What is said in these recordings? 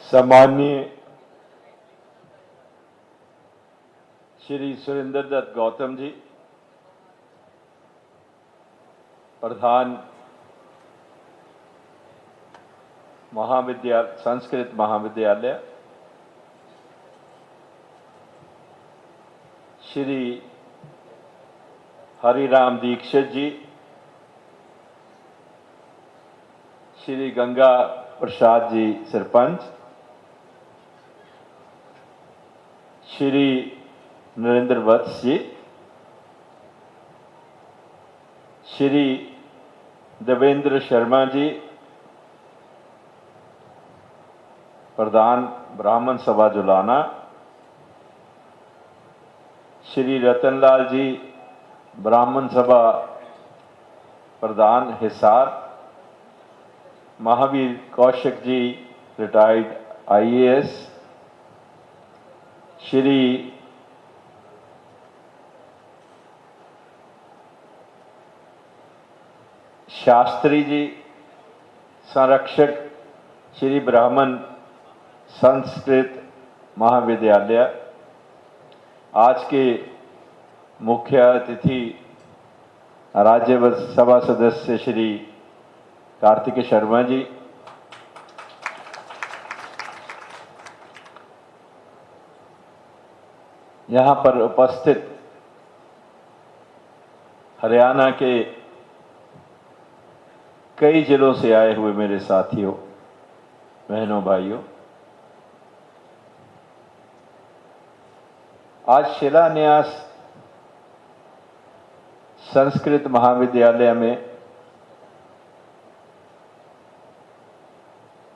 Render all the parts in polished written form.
सम्माननीय श्री सुरेंद्र दत्त गौतम जी, प्रधान संस्कृत महाविद्यालय, श्री हरिराम दीक्षित जी, श्री गंगा प्रसाद जी सरपंच, श्री नरेंद्र वत्स जी, श्री देवेंद्र शर्मा जी, प्रधान ब्राह्मण सभा जुलाना, श्री रतनलाल जी, ब्राह्मण सभा प्रधान हिसार, महावीर कौशिक जी, रिटायर्ड IAS, श्री शास्त्री जी, संरक्षक श्री ब्राह्मण संस्कृत महाविद्यालय, आज के मुख्य अतिथि राज्यसभा सदस्य श्री कार्तिक शर्मा जी, यहाँ पर उपस्थित हरियाणा के कई जिलों से आए हुए मेरे साथियों, बहनों, भाइयों, आज शिलान्यास संस्कृत महाविद्यालय में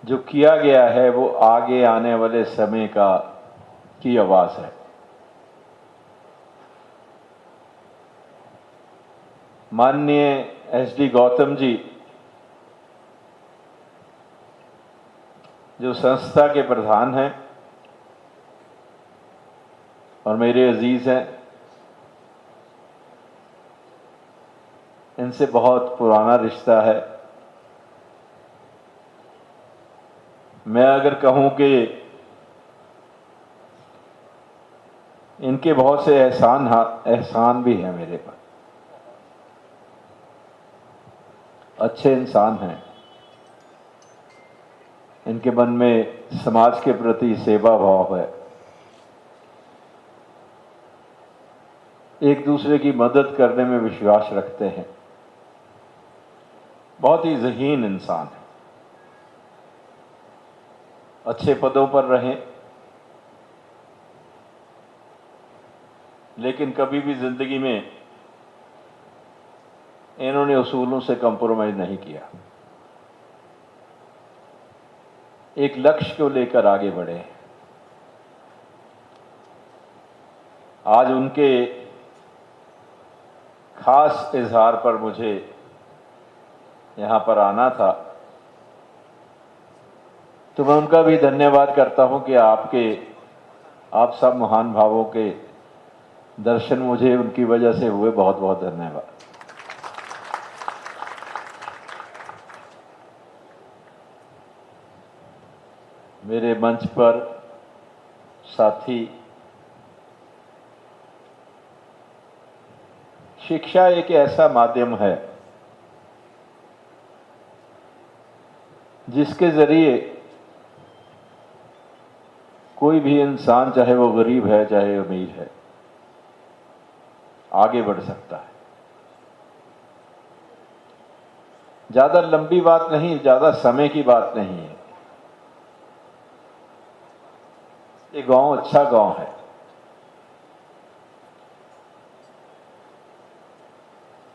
जो किया गया है वो आगे आने वाले समय की आवाज है। माननीय SD गौतम जी जो संस्था के प्रधान हैं और मेरे अजीज हैं, इनसे बहुत पुराना रिश्ता है। मैं अगर कहूं कि इनके बहुत से एहसान भी हैं मेरे पर। अच्छे इंसान हैं, इनके मन में समाज के प्रति सेवा भाव है, एक दूसरे की मदद करने में विश्वास रखते हैं, बहुत ही ज़हीन इंसान है। अच्छे पदों पर रहें, लेकिन कभी भी जिंदगी में इन्होंने उसूलों से कंप्रोमाइज नहीं किया। एक लक्ष्य को लेकर आगे बढ़े। आज उनके खास इजहार पर मुझे यहाँ पर आना था, तो मैं उनका भी धन्यवाद करता हूँ कि आप सब महान भावों के दर्शन मुझे उनकी वजह से हुए। बहुत बहुत धन्यवाद। मेरे मंच पर साथी, शिक्षा एक ऐसा माध्यम है जिसके जरिए कोई भी इंसान, चाहे वो गरीब है चाहे अमीर है, आगे बढ़ सकता है। ज्यादा लंबी बात नहीं, ज्यादा समय की बात नहीं है। ये गांव अच्छा गांव है।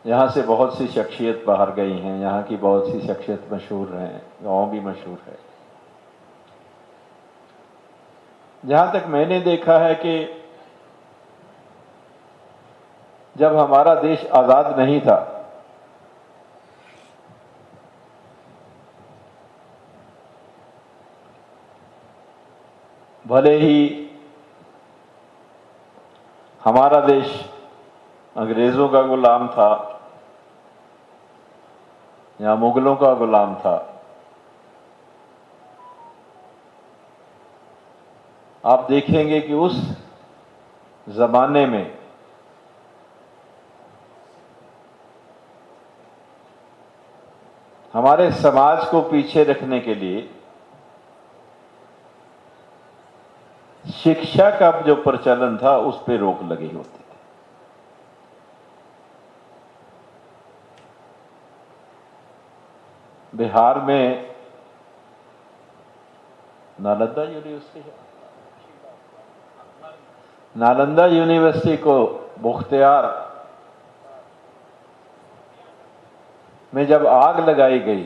यहाँ से बहुत सी शख्सियत बाहर गई हैं, यहाँ की बहुत सी शख्सियत मशहूर हैं, गांव भी मशहूर है। जहां तक मैंने देखा है कि जब हमारा देश आजाद नहीं था, भले ही हमारा देश अंग्रेजों का गुलाम था या मुगलों का गुलाम था, आप देखेंगे कि उस जमाने में हमारे समाज को पीछे रखने के लिए शिक्षा का जो प्रचलन था उस पर रोक लगी होती थी। बिहार में नालंदा यूनिवर्सिटी को मुख्तियार में जब आग लगाई गई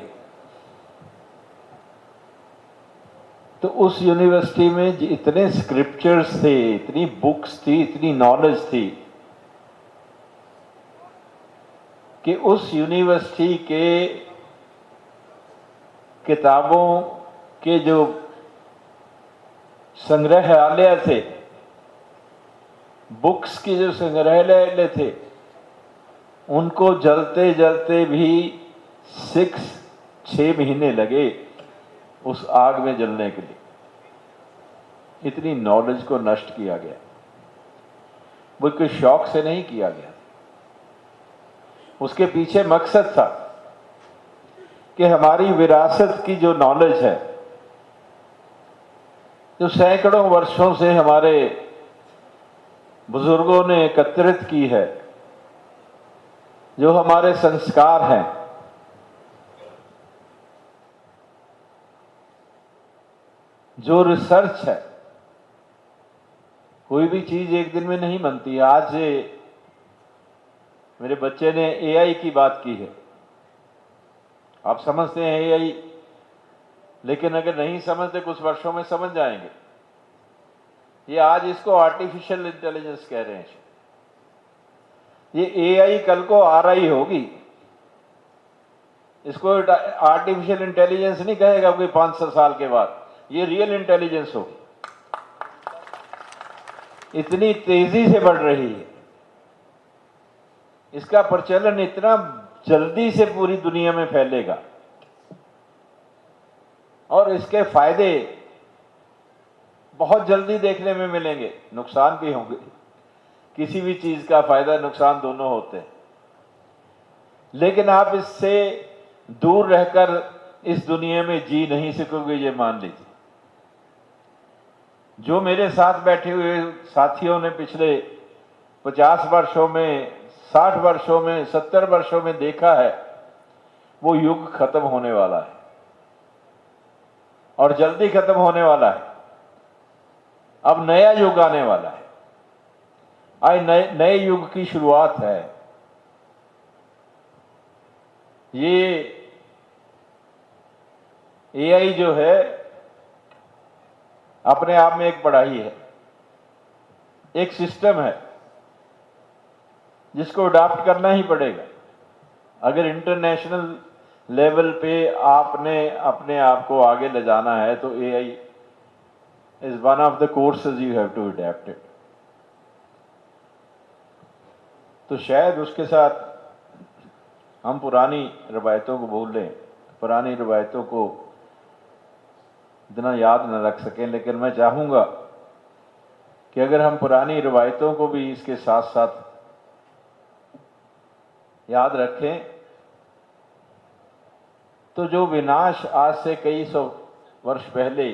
तो उस यूनिवर्सिटी में इतने स्क्रिप्चर्स थे, इतनी बुक्स थी, इतनी नॉलेज थी कि उस यूनिवर्सिटी के किताबों के जो संग्रहालय थे, बुक्स के जो संग्रहालय थे, उनको जलते जलते भी 6 महीने लगे उस आग में जलने के लिए। इतनी नॉलेज को नष्ट किया गया, वो कोई शौक से नहीं किया गया। उसके पीछे मकसद था कि हमारी विरासत की जो नॉलेज है, जो सैकड़ों वर्षों से हमारे बुजुर्गों ने एकत्रित की है, जो हमारे संस्कार हैं, जो रिसर्च है, कोई भी चीज एक दिन में नहीं बनती। आज मेरे बच्चे ने एआई की बात की है। आप समझते हैं एआई, लेकिन अगर नहीं समझते कुछ वर्षों में समझ जाएंगे। ये आज इसको आर्टिफिशियल इंटेलिजेंस कह रहे हैं। ये एआई कल को आरआई होगी। इसको आर्टिफिशियल इंटेलिजेंस नहीं कहेगा कोई 500 साल के बाद, ये रियल इंटेलिजेंस होगी। इतनी तेजी से बढ़ रही है, इसका प्रचलन इतना जल्दी से पूरी दुनिया में फैलेगा और इसके फायदे बहुत जल्दी देखने में मिलेंगे, नुकसान भी होंगे। किसी भी चीज का फायदा नुकसान दोनों होते हैं, लेकिन आप इससे दूर रहकर इस दुनिया में जी नहीं सकोगे, ये मान लीजिए। जो मेरे साथ बैठे हुए साथियों ने पिछले 50 वर्षों में, 60 वर्षों में, 70 वर्षों में देखा है, वो युग खत्म होने वाला है और जल्दी खत्म होने वाला है। अब नया युग आने वाला है। आज नए युग की शुरुआत है। ये एआई जो है अपने आप में एक पढ़ाई है, एक सिस्टम है जिसको अडॉप्ट करना ही पड़ेगा। अगर इंटरनेशनल लेवल पे आपने अपने आप को आगे ले जाना है तो AI is one of the courses you have to adopt it. तो शायद उसके साथ हम पुरानी रवायतों को भूल लें, पुरानी रवायतों को इतना याद न रख सकें, लेकिन मैं चाहूंगा कि अगर हम पुरानी रवायतों को भी इसके साथ साथ याद रखें तो जो विनाश आज से कई सौ वर्ष पहले,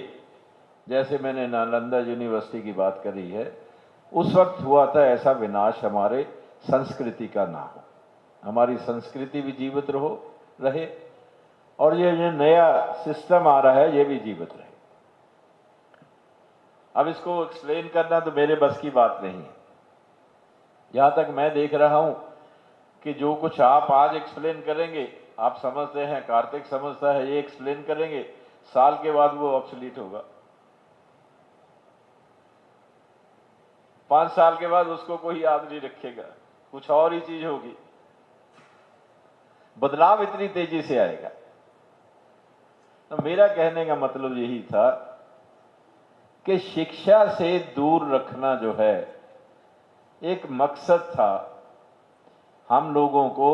जैसे मैंने नालंदा यूनिवर्सिटी की बात करी है, उस वक्त हुआ था, ऐसा विनाश हमारे संस्कृति का ना हो, हमारी संस्कृति भी जीवित रहे और ये नया सिस्टम आ रहा है ये भी जीवित रहे। अब इसको एक्सप्लेन करना तो मेरे बस की बात नहीं है। यहां तक मैं देख रहा हूं कि जो कुछ आप आज एक्सप्लेन करेंगे, आप समझते हैं, कार्तिक समझता है, ये एक्सप्लेन करेंगे, साल के बाद वो ऑब्सोलीट होगा। 5 साल के बाद उसको कोई याद नहीं रखेगा, कुछ और ही चीज होगी। बदलाव इतनी तेजी से आएगा। तो मेरा कहने का मतलब यही था कि शिक्षा से दूर रखना जो है एक मकसद था। हम लोगों को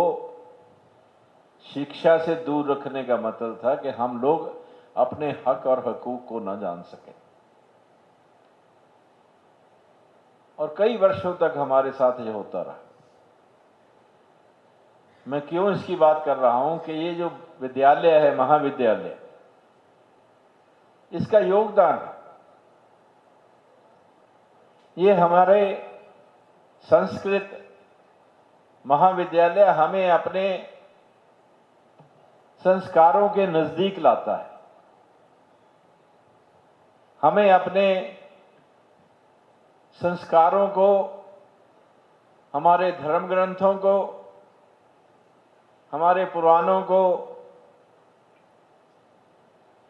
शिक्षा से दूर रखने का मतलब था कि हम लोग अपने हक और हकूक को न जान सकें। और कई वर्षों तक हमारे साथ ये होता रहा। मैं क्यों इसकी बात कर रहा हूं कि ये जो विद्यालय है, महाविद्यालय, इसका योगदान, ये हमारे संस्कृत महाविद्यालय हमें अपने संस्कारों के नजदीक लाता है, हमें अपने संस्कारों को, हमारे धर्म ग्रंथों को, हमारे पुराणों को,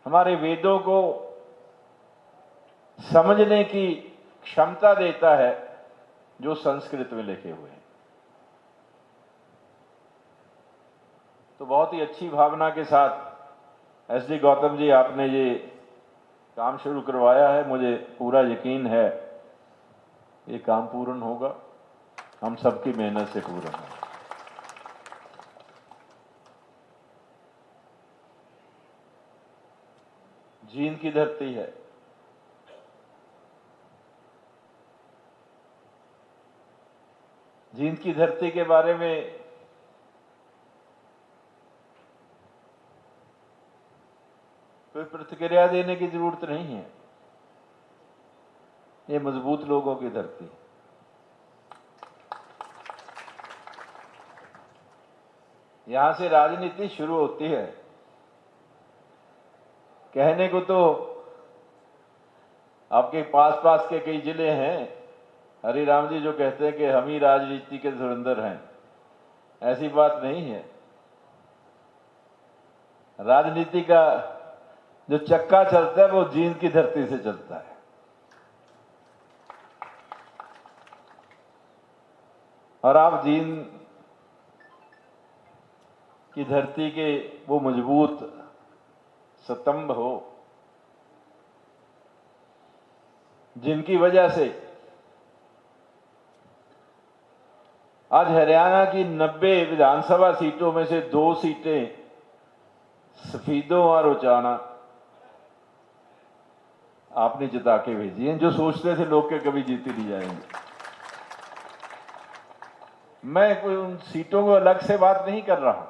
हमारे वेदों को समझने की क्षमता देता है जो संस्कृत में लिखे हुए हैं। तो बहुत ही अच्छी भावना के साथ एसडी गौतम जी, आपने ये काम शुरू करवाया है। मुझे पूरा यकीन है ये काम पूर्ण होगा, हम सबकी मेहनत से पूर्ण होगा। जींद की धरती है, जींद की धरती के बारे में कोई प्रतिक्रिया देने की जरूरत नहीं है। ये मजबूत लोगों की धरती, यहां से राजनीति शुरू होती है। कहने को तो आपके पास पास के कई जिले हैं, हरिराम जी जो कहते हैं कि हम ही राजनीति के धुरंधर हैं, ऐसी बात नहीं है। राजनीति का जो चक्का चलता है वो जींद की धरती से चलता है। और आप जींद की धरती के वो मजबूत स्तंभ हो जिनकी वजह से आज हरियाणा की 90 विधानसभा सीटों में से 2 सीटें सफीदों और उचाना आपने जिता के भेजी हैं। जो सोचते थे लोग के कभी जीते नहीं जाएंगे, मैं कोई उन सीटों को अलग से बात नहीं कर रहा,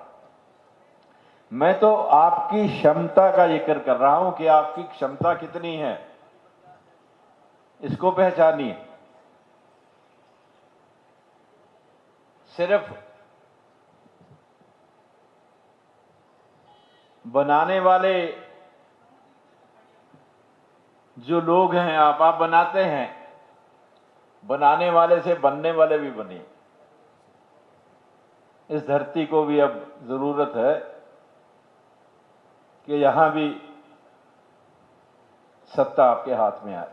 मैं तो आपकी क्षमता का जिक्र कर रहा हूं कि आपकी क्षमता कितनी है, इसको पहचानिए। सिर्फ बनाने वाले जो लोग हैं, आप बनाते हैं, बनाने वाले से बनने वाले भी बने। इस धरती को भी अब जरूरत है कि यहां भी सत्ता आपके हाथ में आए,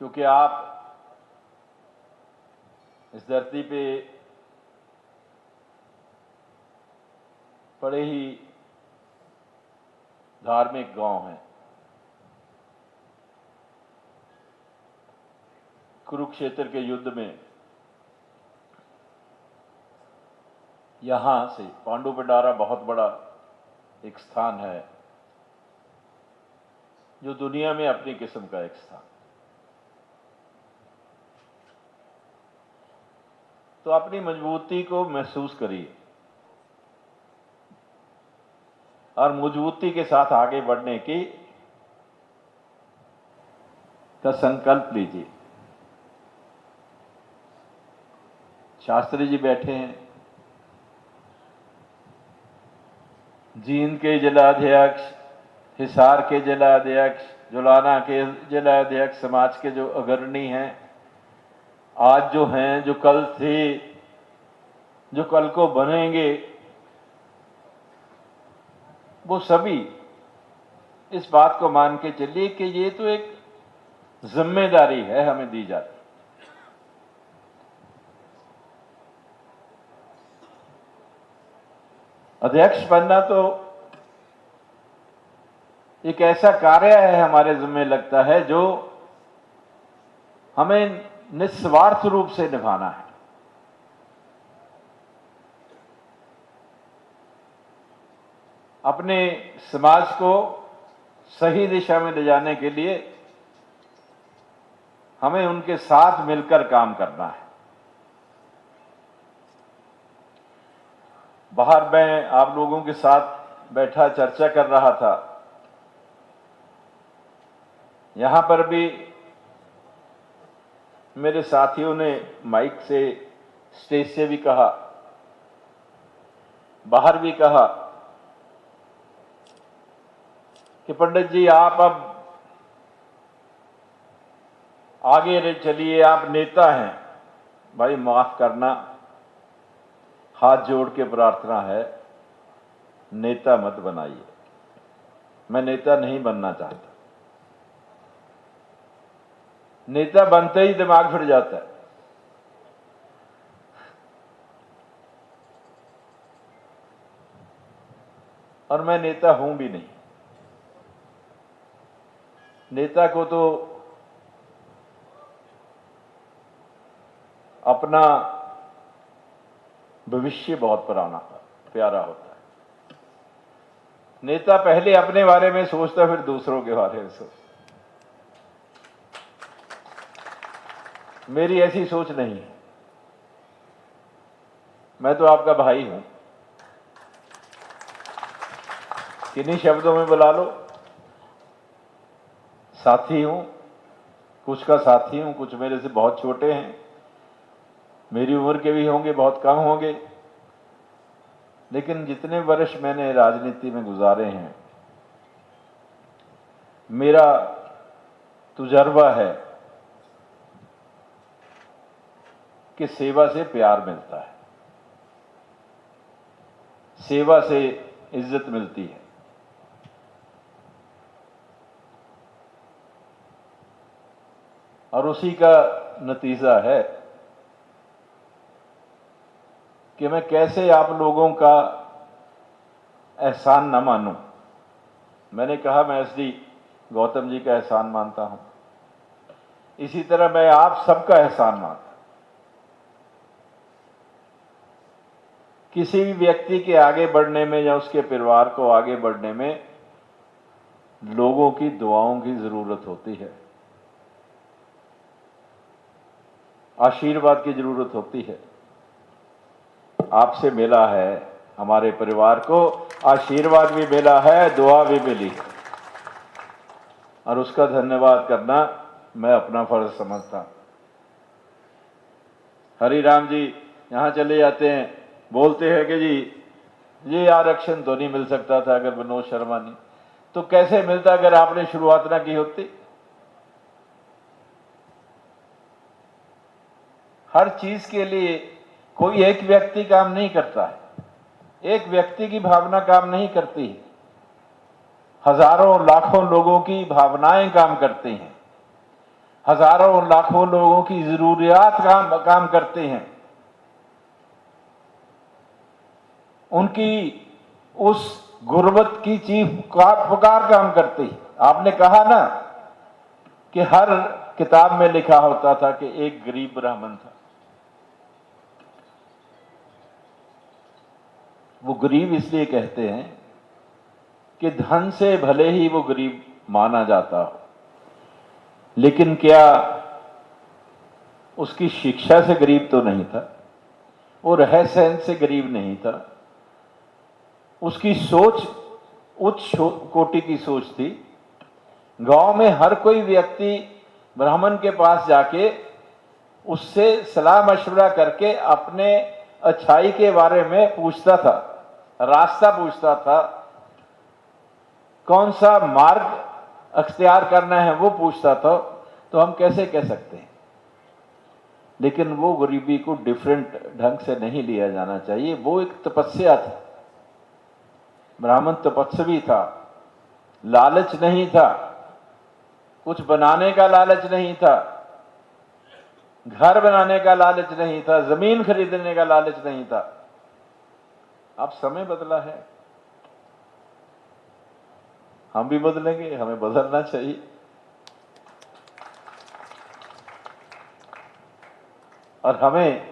क्योंकि आप इस धरती पे बड़े ही धार्मिक गांव हैं। कुरुक्षेत्र के युद्ध में यहां से पांडु पिंडारा बहुत बड़ा एक स्थान है, जो दुनिया में अपनी किस्म का एक स्थान। तो अपनी मजबूती को महसूस करिए और मजबूती के साथ आगे बढ़ने की का संकल्प लीजिए। शास्त्री जी बैठे हैं, जींद के जिलाध्यक्ष, हिसार के जिलाध्यक्ष, जुलाना के जिलाध्यक्ष, समाज के जो अग्रणी हैं, आज जो हैं, जो कल थे, जो कल को बनेंगे, वो सभी इस बात को मान के चलिए कि ये तो एक जिम्मेदारी है हमें दी जाती। अध्यक्ष बनना तो एक ऐसा कार्य है हमारे जिम्मे लगता है जो हमें निस्वार्थ रूप से निभाना है। अपने समाज को सही दिशा में ले जाने के लिए हमें उनके साथ मिलकर काम करना है। बाहर मैं आप लोगों के साथ बैठा चर्चा कर रहा था, यहां पर भी मेरे साथियों ने माइक से, स्टेज से भी कहा, बाहर भी कहा कि पंडित जी आप अब आगे चलिए, आप नेता हैं। भाई माफ करना, हाथ जोड़ के प्रार्थना है, नेता मत बनाइए। मैं नेता नहीं बनना चाहता। नेता बनते ही दिमाग फिर जाता है। और मैं नेता हूं भी नहीं। नेता को तो अपना भविष्य बहुत प्यारा होता है। नेता पहले अपने बारे में सोचता, फिर दूसरों के बारे में सोचता। मेरी ऐसी सोच नहीं है। मैं तो आपका भाई हूं, किन्हीं शब्दों में बुला लो, साथी हूं, कुछ का साथी हूं, कुछ मेरे से बहुत छोटे हैं, मेरी उम्र के भी होंगे, बहुत कम होंगे, लेकिन जितने वर्ष मैंने राजनीति में गुजारे हैं, मेरा तजुर्बा है कि सेवा से प्यार मिलता है, सेवा से इज्जत मिलती है। और उसी का नतीजा है कि मैं कैसे आप लोगों का एहसान न मानूं। मैंने कहा मैं एसडी गौतम जी का एहसान मानता हूं, इसी तरह मैं आप सबका एहसान मानता हूं। किसी भी व्यक्ति के आगे बढ़ने में या उसके परिवार को आगे बढ़ने में लोगों की दुआओं की जरूरत होती है, आशीर्वाद की जरूरत होती है। आपसे मिला है, हमारे परिवार को आशीर्वाद भी मिला है, दुआ भी मिली है, और उसका धन्यवाद करना मैं अपना फर्ज समझता हूं। हरिराम जी यहां चले जाते हैं, बोलते हैं कि जी ये आरक्षण तो नहीं मिल सकता था अगर मनोज शर्मा नहीं, तो कैसे मिलता अगर आपने शुरुआत ना की होती। हर चीज के लिए कोई एक व्यक्ति काम नहीं करता है, एक व्यक्ति की भावना काम नहीं करती है, हजारों लाखों लोगों की भावनाएं काम करती हैं, हजारों लाखों लोगों की जरूरियात काम करते हैं, उनकी उस गुर्बत की चीख पुकार काम करती है। आपने कहा ना कि हर किताब में लिखा होता था कि एक गरीब ब्राह्मण था। वो गरीब इसलिए कहते हैं कि धन से भले ही वो गरीब माना जाता हो, लेकिन क्या उसकी शिक्षा से गरीब तो नहीं था, वो रह सहन से गरीब नहीं था, उसकी सोच उच्च कोटि की सोच थी। गांव में हर कोई व्यक्ति ब्राह्मण के पास जाके उससे सलाह मशवरा करके अपने अच्छाई के बारे में पूछता था, रास्ता पूछता था, कौन सा मार्ग अख्तियार करना है वो पूछता था। तो हम कैसे कह सकते हैं, लेकिन वो गरीबी को डिफरेंट ढंग से नहीं लिया जाना चाहिए। वो एक तपस्या थी, ब्राह्मण तपस्वी था, लालच नहीं था, कुछ बनाने का लालच नहीं था, घर बनाने का लालच नहीं था, जमीन खरीदने का लालच नहीं था। अब समय बदला है, हम भी बदलेंगे, हमें बदलना चाहिए। और हमें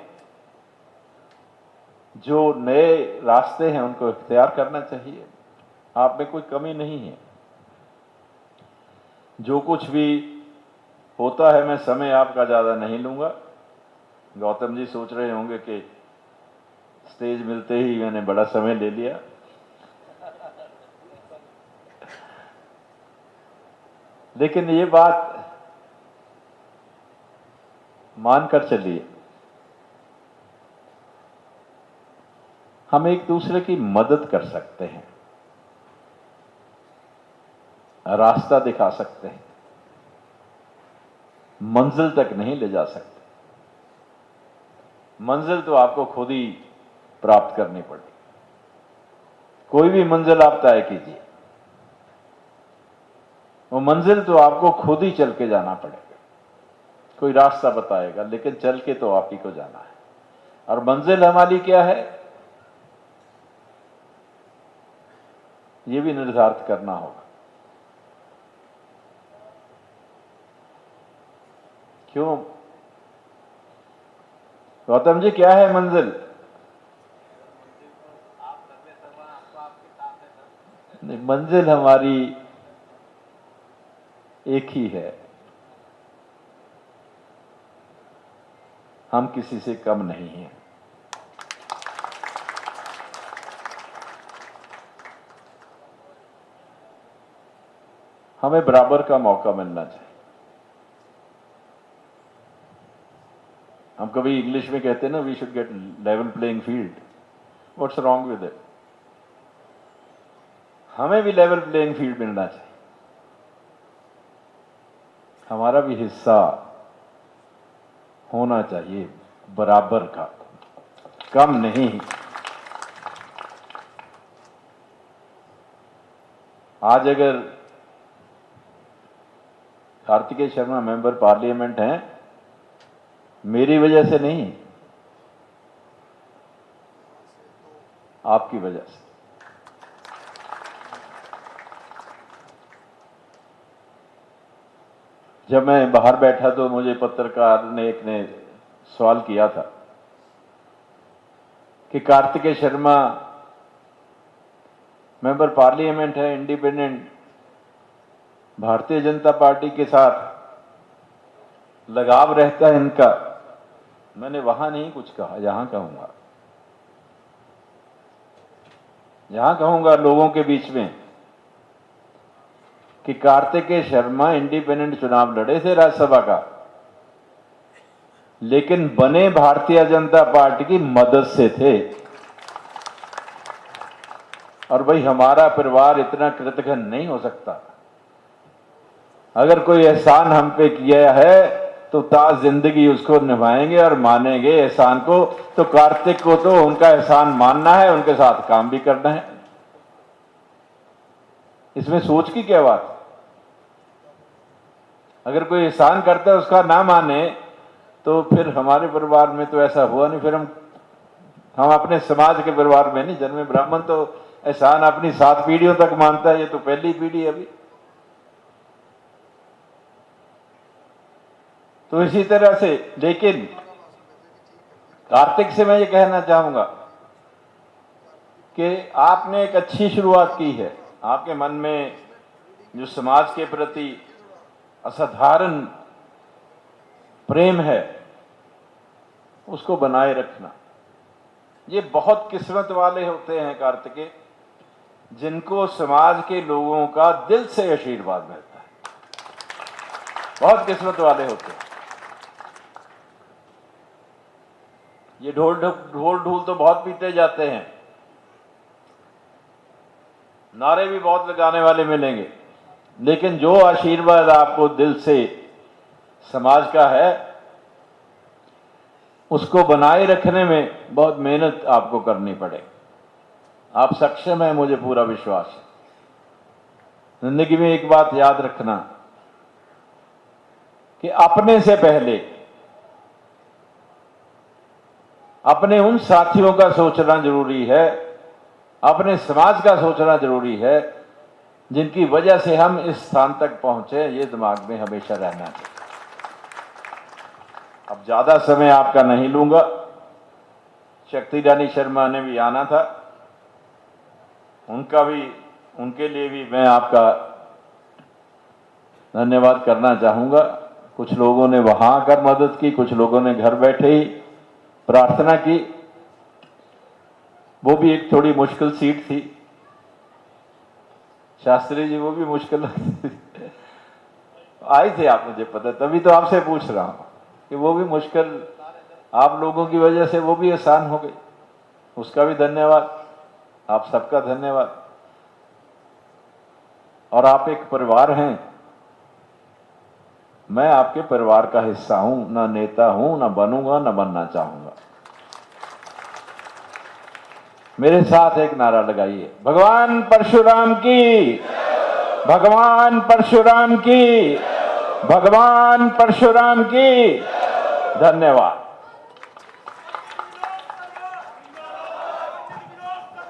जो नए रास्ते हैं उनको इख्तियार करना चाहिए। आप में कोई कमी नहीं है। जो कुछ भी होता है, मैं समय आपका ज़्यादा नहीं लूँगा। गौतम जी सोच रहे होंगे कि स्टेज मिलते ही मैंने बड़ा समय ले लिया। लेकिन ये बात मानकर चलिए, हम एक दूसरे की मदद कर सकते हैं, रास्ता दिखा सकते हैं, मंजिल तक नहीं ले जा सकते। मंजिल तो आपको खुद ही प्राप्त करनी पड़ेगी। कोई भी मंजिल आप तय कीजिए, वो मंजिल तो आपको खुद ही चल के जाना पड़ेगा। कोई रास्ता बताएगा, लेकिन चल के तो आप ही को जाना है। और मंजिल हमारी क्या है, ये भी निर्धारित करना होगा। क्यों गौतम जी, क्या है मंजिल? नहीं, मंजिल हमारी एक ही है, हम किसी से कम नहीं हैं। हमें बराबर का मौका मिलना चाहिए। हम कभी इंग्लिश में कहते हैं ना, we should get level playing field. What's wrong with it? हमें भी लेवल प्लेइंग फील्ड मिलना चाहिए। हमारा भी हिस्सा होना चाहिए बराबर का, कम नहीं। आज अगर कार्तिकेय शर्मा मेंबर पार्लियामेंट हैं, मेरी वजह से नहीं, आपकी वजह से। जब मैं बाहर बैठा तो मुझे पत्रकार ने एक ने सवाल किया था कि कार्तिकेय शर्मा मेंबर पार्लियामेंट है, इंडिपेंडेंट, भारतीय जनता पार्टी के साथ लगाव रहता है इनका। मैंने वहां नहीं कुछ कहा, यहां कहूंगा, यहां कहूंगा लोगों के बीच में कि कार्तिकेय शर्मा इंडिपेंडेंट चुनाव लड़े थे राज्यसभा का, लेकिन बने भारतीय जनता पार्टी की मदद से थे। और भाई, हमारा परिवार इतना कृतघ्न नहीं हो सकता। अगर कोई एहसान हम पे किया है तो ताज जिंदगी उसको निभाएंगे और मानेंगे एहसान को। तो कार्तिक को तो उनका एहसान मानना है, उनके साथ काम भी करना है। इसमें सोच की क्या बात? अगर कोई एहसान करता है उसका ना माने तो फिर हमारे परिवार में तो ऐसा हुआ नहीं। फिर हम अपने समाज के परिवार में नहीं जन्मे। ब्राह्मण तो एहसान अपनी 7 पीढ़ियों तक मानता है, ये तो पहली पीढ़ी है अभी। तो इसी तरह से, लेकिन कार्तिक से मैं ये कहना चाहूंगा कि आपने एक अच्छी शुरुआत की है। आपके मन में जो समाज के प्रति असाधारण प्रेम है, उसको बनाए रखना। ये बहुत किस्मत वाले होते हैं कार्तिकेय, जिनको समाज के लोगों का दिल से आशीर्वाद मिलता है। बहुत किस्मत वाले होते हैं। ये ढोल ढूल तो बहुत पीटे जाते हैं, नारे भी बहुत लगाने वाले मिलेंगे, लेकिन जो आशीर्वाद आपको दिल से समाज का है, उसको बनाए रखने में बहुत मेहनत आपको करनी पड़े। आप सक्षम हैं, मुझे पूरा विश्वास है। जिंदगी में एक बात याद रखना कि अपने से पहले अपने उन साथियों का सोचना जरूरी है, अपने समाज का सोचना जरूरी है, जिनकी वजह से हम इस स्थान तक पहुंचे। ये दिमाग में हमेशा रहना चाहिए। अब ज्यादा समय आपका नहीं लूंगा। शक्ति रानी शर्मा ने भी आना था, उनके लिए भी मैं आपका धन्यवाद करना चाहूंगा। कुछ लोगों ने वहां आकर मदद की, कुछ लोगों ने घर बैठे ही प्रार्थना की। वो भी एक थोड़ी मुश्किल सीट थी शास्त्री जी, वो भी मुश्किल आए थे आप, मुझे पता, तभी तो आपसे पूछ रहा हूं कि वो भी मुश्किल आप लोगों की वजह से वो भी आसान हो गई। उसका भी धन्यवाद, आप सबका धन्यवाद। और आप एक परिवार हैं, मैं आपके परिवार का हिस्सा हूं, ना नेता हूं, ना बनूंगा, ना बनना चाहूंगा। मेरे साथ एक नारा लगाइए, भगवान परशुराम की, भगवान परशुराम की, भगवान परशुराम की। धन्यवाद।